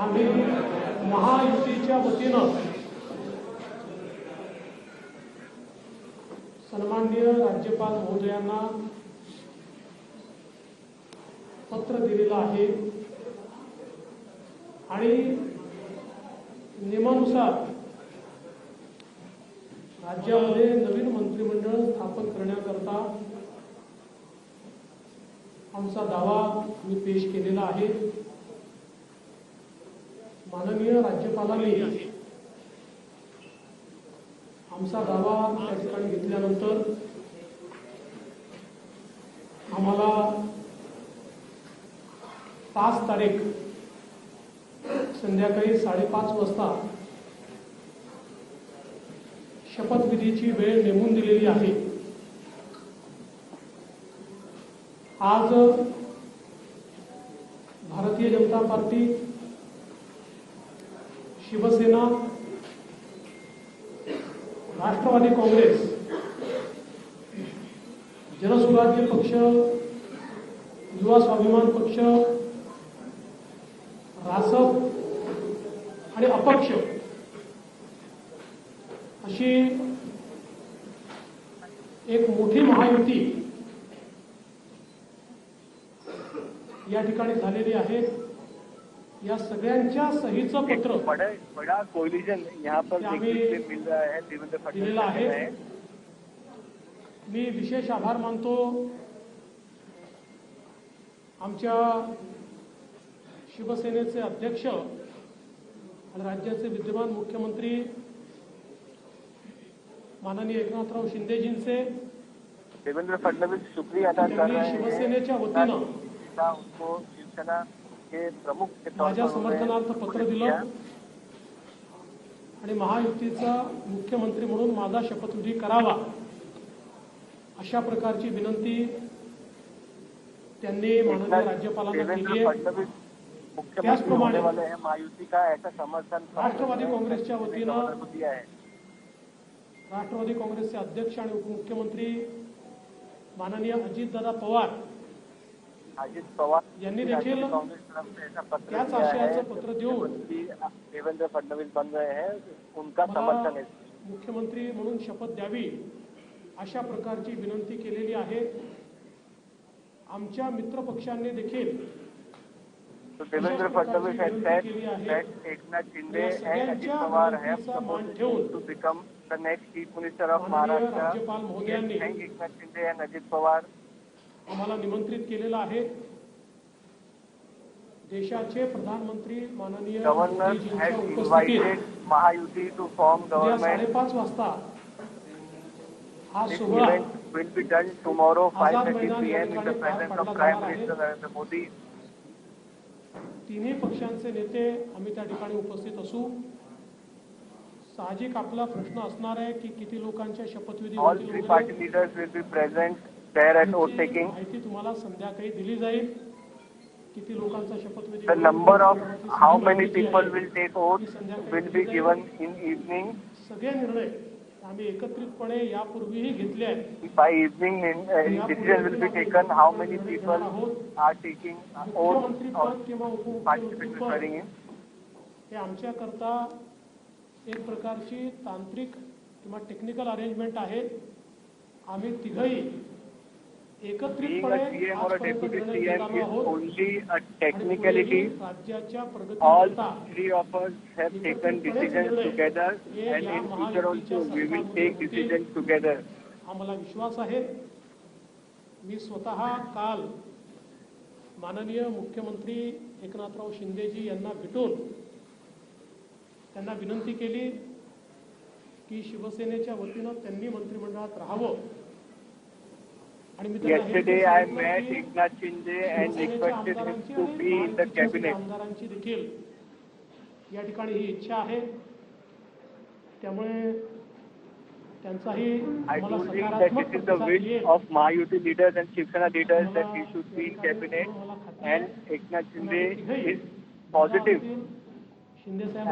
आम्ही महायुतीच्या वतीनं सन्माननीय राज्यपाल महोदयांना पत्र दिलेलं आहे आणि नियमानुसार राज्यामध्ये नवीन मंत्रिमंडळ स्थापन करण्याकरता आमचा दावा मी पेश केलेला आहे। माननीय राज्यपालांनी आमचा दावा त्या ठिकाणी घेतल्यानंतर आम्हाला 5 तारीख संध्याकाळी 5:30 वाजता शपथविधीची वेळ नेमून दिलेली आहे। आज भारतीय जनता पार्टी, शिवसेना, राष्ट्रवादी काँग्रेस, जनसुराज्य पक्ष, युवा स्वाभिमान पक्ष, रासप आणि अपक्ष अशी एक मोठी महायुती या ठिकाणी झालेली आहे। या सगळ्यांच्या सहीचं पत्र बड़ा कोलिजन यहाँ पर देखने से मिल रहा है देवेंद्र फडणवीस आहे। मी विशेष आभार मानतो आमच्या शिवसेनेचे अध्यक्ष आणि राज्याचे विद्यमान मुख्यमंत्री माननीय एकनाथराव शिंदेजींचे। देवेंद्र फडणवीस शुक्रिया अदा कर रहे हैं शिवसेनेच्या वतीनं उनको शिवसेना के प्रमुख के तौर माझ्या समर्थनार्थ पत्र दिलं आणि महायुतीचा मुख्यमंत्री म्हणून माझा शपथविधी करावा अशा प्रकारची विनंती त्यांनी माननीय राज्यपालांना केली आहे। त्याचप्रमाणे महायुती का ऐसा समर्थन राष्ट्रवादी काँग्रेसच्या वतीनं राष्ट्रवादी काँग्रेसचे अध्यक्ष आणि उपमुख्यमंत्री माननीय अजितदादा पवार यांनी देखील त्याच आशयाचं पत्र देऊन देवेंद्र फडणवीस बन रहे हैं उनका समर्थन है। मुख्यमंत्री म्हणून शपथ द्यावी अशा प्रकारची विनंती केलेली आहे। आमच्या मित्र पक्षांनी देखील Devendra Fadnavis has said that Eknath Shinde and Ajit Pawar have supported to become the next Chief Minister of Maharashtra. राज्यपाल महोदयांनी Eknath Shinde and Ajit Pawar आम्हाला निमंत्रित केलेलं आहे। देशाचे प्रधानमंत्री माननीय Governor has invited Mahayuti to form government. 5:30 वाजता हा This सोहळा event will be done tomorrow 5:30 p.m. in the presence of Prime Minister Narendra Modi. तिन्ही पक्षांचे नेते आम्ही त्या ठिकाणी उपस्थित असू। साहजिक आपला प्रश्न असणार आहे की किती लोकांच्या शपथविधी All three party leaders will be present there at vote taking. माहिती तुम्हाला संध्याकाळी दिली जाईल किती लोकांचा शपथविधी। The number of how many people will take oath will be given in evening. सगळे निर्णय आम्ही एकत्रितपणे यापूर्वीही घेतले आहेत। By evening decision will be taken how many people are taking oath or participating in. हे आमच्या करता एक प्रकारची तांत्रिक किंवा टेक्निकल अरेंजमेंट आहे। आम्ही तिघही एकत्रितपणे CM or a deputy CM is only a technicality. राज्याच्या All प्रगतीकरता three of us have taken decisions together and in future also we will take decisions together. आम्हाला विश्वास आहे। मी स्वतः काल माननीय मुख्यमंत्री एकनाथराव शिंदेजी यांना भेटून त्यांना विनंती केली की शिवसेनेच्या वतीनं त्यांनी मंत्रिमंडळात राहावं। Yesterday I met Eknath Shinde and requested him to be in the cabinet. आमदारांची देखील या ठिकाणी ही इच्छा आहे। त्यामुळे त्यांचाही I told him that this is the wish of Mahayuti leaders and Shiv Sena leaders that he should be in cabinet, and Eknath Shinde is positive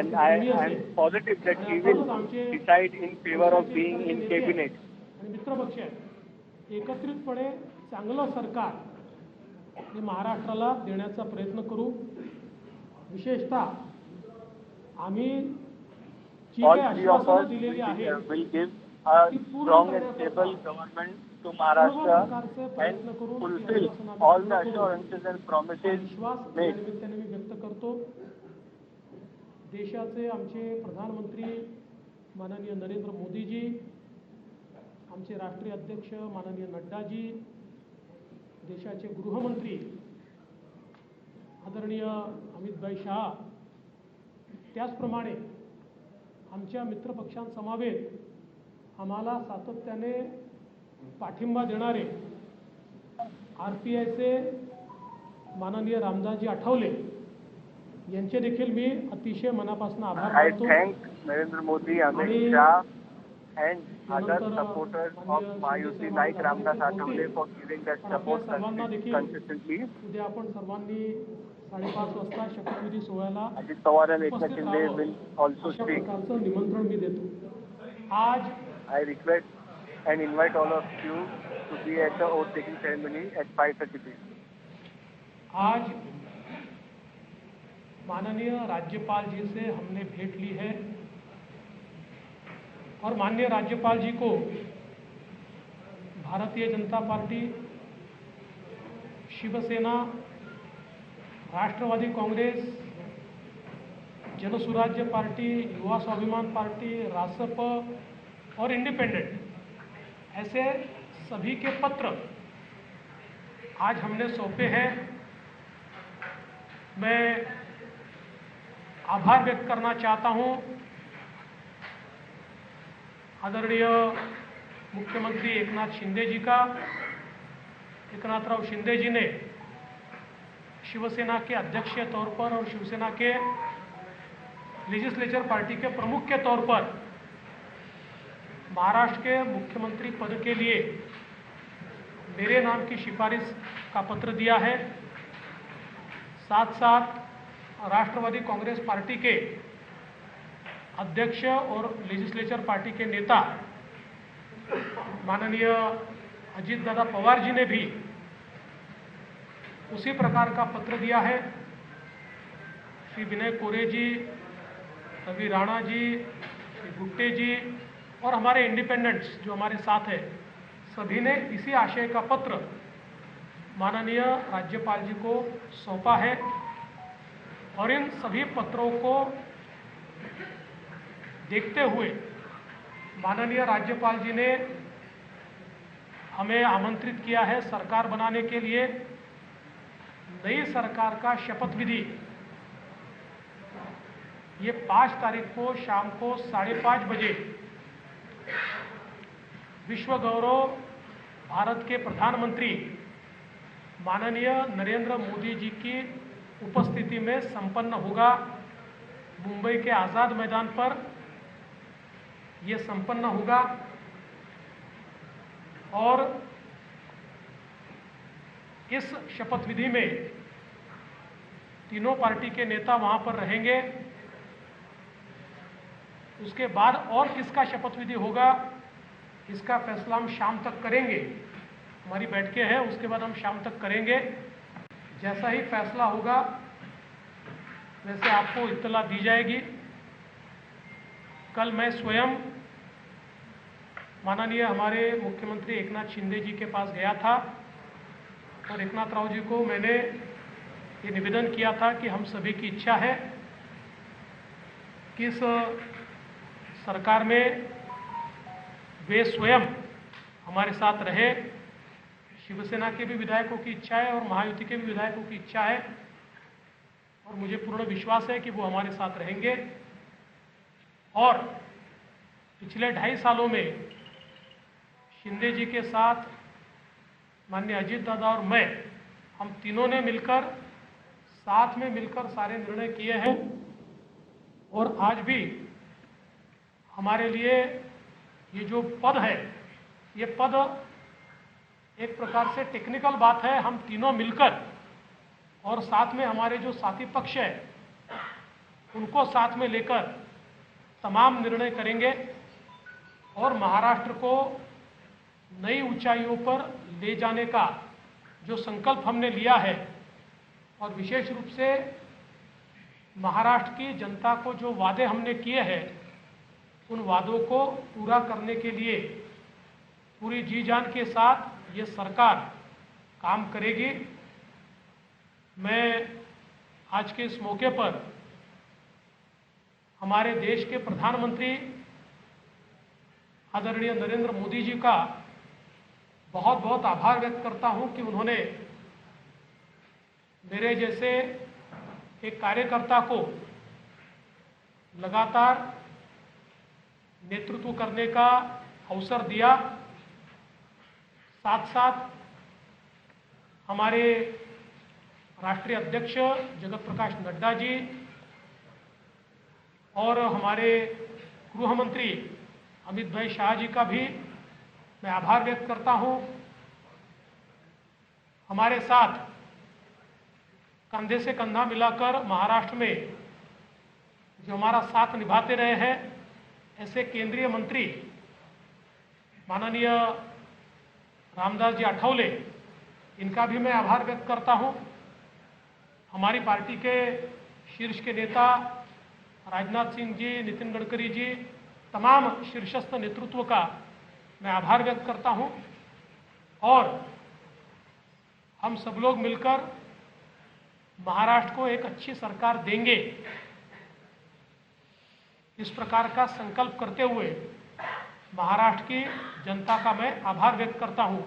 and I am positive that he will decide in favor of being in cabinet. मित्रपक्ष एकत्रितपणे चांगलं सरकार हे महाराष्ट्राला देण्याचा प्रयत्न करू. विशेषतः आम्ही जी All काही three of आश्वासनं us दिलेली आहेत will give a strong and stable government to Maharashtra and fulfill all the assurances and promises विश्वास या made. निमित्ताने मी व्यक्त करतो. देशाचे आमचे प्रधानमंत्री माननीय नरेंद्र मोदीजी, आमचे राष्ट्रीय अध्यक्ष माननीय नड्डाजी, देशाचे गृहमंत्री आदरणीय अमितभाई शाह, त्याचप्रमाणे आमच्या मित्रपक्षांसमवेत आम्हाला सातत्याने पाठिंबा देणारे RPIचे माननीय रामदासजी आठवले यांचे देखील मी अतिशय मनापासून आभार I मानतो. thank Narendra Modi, Amit Shah and other supporters of Mahabharati like Ramdas Athavale for giving that support consistently. उद्या आपण सर्वांनी 5:30 वाजता शपथविधी सोहळ्याला Ajit Pawar and Eknath उपस्थित Shinde राहावं will also अशा speak. प्रकारचं निमंत्रण मी देतो. आज I request and invite all of you to be at the oath taking ceremony at 5:30 p.m. आज माननीय राज्यपाल जी से हमने भेंट ली है और माननीय राज्यपाल जी को भारतीय जनता पार्टी, शिवसेना, राष्ट्रवादी कांग्रेस, जनसुराज्य पार्टी, युवा स्वाभिमान पार्टी, रासप और इंडिपेंडेंट ऐसे सभी के पत्र आज हमने सौंपे हैं. मैं आभार व्यक्त करना चाहता हूं आदरणीय मुख्यमंत्री एकनाथ शिंदे जी का. एकनाथराव शिंदे जी ने शिवसेना के अध्यक्ष के तौर पर और शिवसेना के लेजिस्लेचर पार्टी के प्रमुख के तौर पर महाराष्ट्र के मुख्यमंत्री पद के लिए मेरे नाम की सिफारिश का पत्र दिया है. साथ साथ राष्ट्रवादी कांग्रेस पार्टी के अध्यक्ष और लेजिस्लेचर पार्टी के नेता माननीय अजित दादा पवार जी ने भी उसी प्रकार का पत्र दिया है. श्री विनय कोरे जी, रवि राणा जी, श्री गुट्टे जी और हमारे इंडिपेंडेंट्स जो हमारे साथ हैं, सभी ने इसी आशय का पत्र माननीय राज्यपाल जी को सौंपा है. और इन सभी पत्रों को देखते हुए माननीय राज्यपाल जी ने हमें आमंत्रित किया है सरकार बनाने के लिए. नई सरकार का शपथ विधि ये 5 तारीख को शाम को 5:30 बजे विश्व गौरव भारत के प्रधानमंत्री माननीय नरेंद्र मोदी जी की उपस्थिति में संपन्न होगा. मुंबई के आज़ाद मैदान पर ये संपन्न होगा और इस शपथ विधि में तीनों पार्टी के नेता वहां पर रहेंगे. उसके बाद और किसका शपथ विधि होगा इसका फैसला हम शाम तक करेंगे. हमारी बैठकें हैं, उसके बाद हम शाम तक करेंगे. जैसा ही फैसला होगा वैसे आपको इत्तला दी जाएगी. कल मैं स्वयं माननीय हमारे मुख्यमंत्री एकनाथ शिंदे जी के पास गया था और एकनाथ राव जी को मैंने ये निवेदन किया था कि हम सभी की इच्छा है कि इस सरकार में वे स्वयं हमारे साथ रहे. शिवसेना के भी विधायकों की इच्छा है और महायुति के भी विधायकों की इच्छा है और मुझे पूर्ण विश्वास है कि वो हमारे साथ रहेंगे. और पिछले 2.5 सालों में शिंदे जी के साथ माननीय अजित दादा और मैं, हम तीनों ने मिलकर साथ में मिलकर सारे निर्णय किए हैं. और आज भी हमारे लिए ये जो पद है, ये पद एक प्रकार से टेक्निकल बात है. हम तीनों मिलकर और साथ में हमारे जो साथी पक्ष है उनको साथ में लेकर तमाम निर्णय करेंगे और महाराष्ट्र को नई ऊंचाइयों पर ले जाने का जो संकल्प हमने लिया है और विशेष रूप से महाराष्ट्र की जनता को जो वादे हमने किए हैं उन वादों को पूरा करने के लिए पूरी जी जान के साथ ये सरकार काम करेगी। मैं आज के इस मौके पर हमारे देश के प्रधानमंत्री आदरणीय नरेंद्र मोदी जी का बहुत बहुत आभार व्यक्त करता हूं कि उन्होंने मेरे जैसे एक कार्यकर्ता को लगातार नेतृत्व करने का अवसर दिया। साथ साथ हमारे राष्ट्रीय अध्यक्ष जगत प्रकाश नड्डा जी और हमारे गृह मंत्री अमित भाई शाह जी का भी मैं आभार व्यक्त करता हूं। हमारे साथ कंधे से कंधा मिलाकर महाराष्ट्र में जो हमारा साथ निभाते रहे हैं ऐसे केंद्रीय मंत्री माननीय रामदास जी आठवले, इनका भी मैं आभार व्यक्त करता हूं। हमारी पार्टी के शीर्ष के नेता राजनाथ सिंह जी, नितिन गडकरी जी, तमाम शीर्षस्थ नेतृत्व का मैं आभार व्यक्त करता हूं और हम सब लोग मिलकर महाराष्ट्र को एक अच्छी सरकार देंगे, इस प्रकार का संकल्प करते हुए महाराष्ट्र की जनता का मैं आभार व्यक्त करता हूं।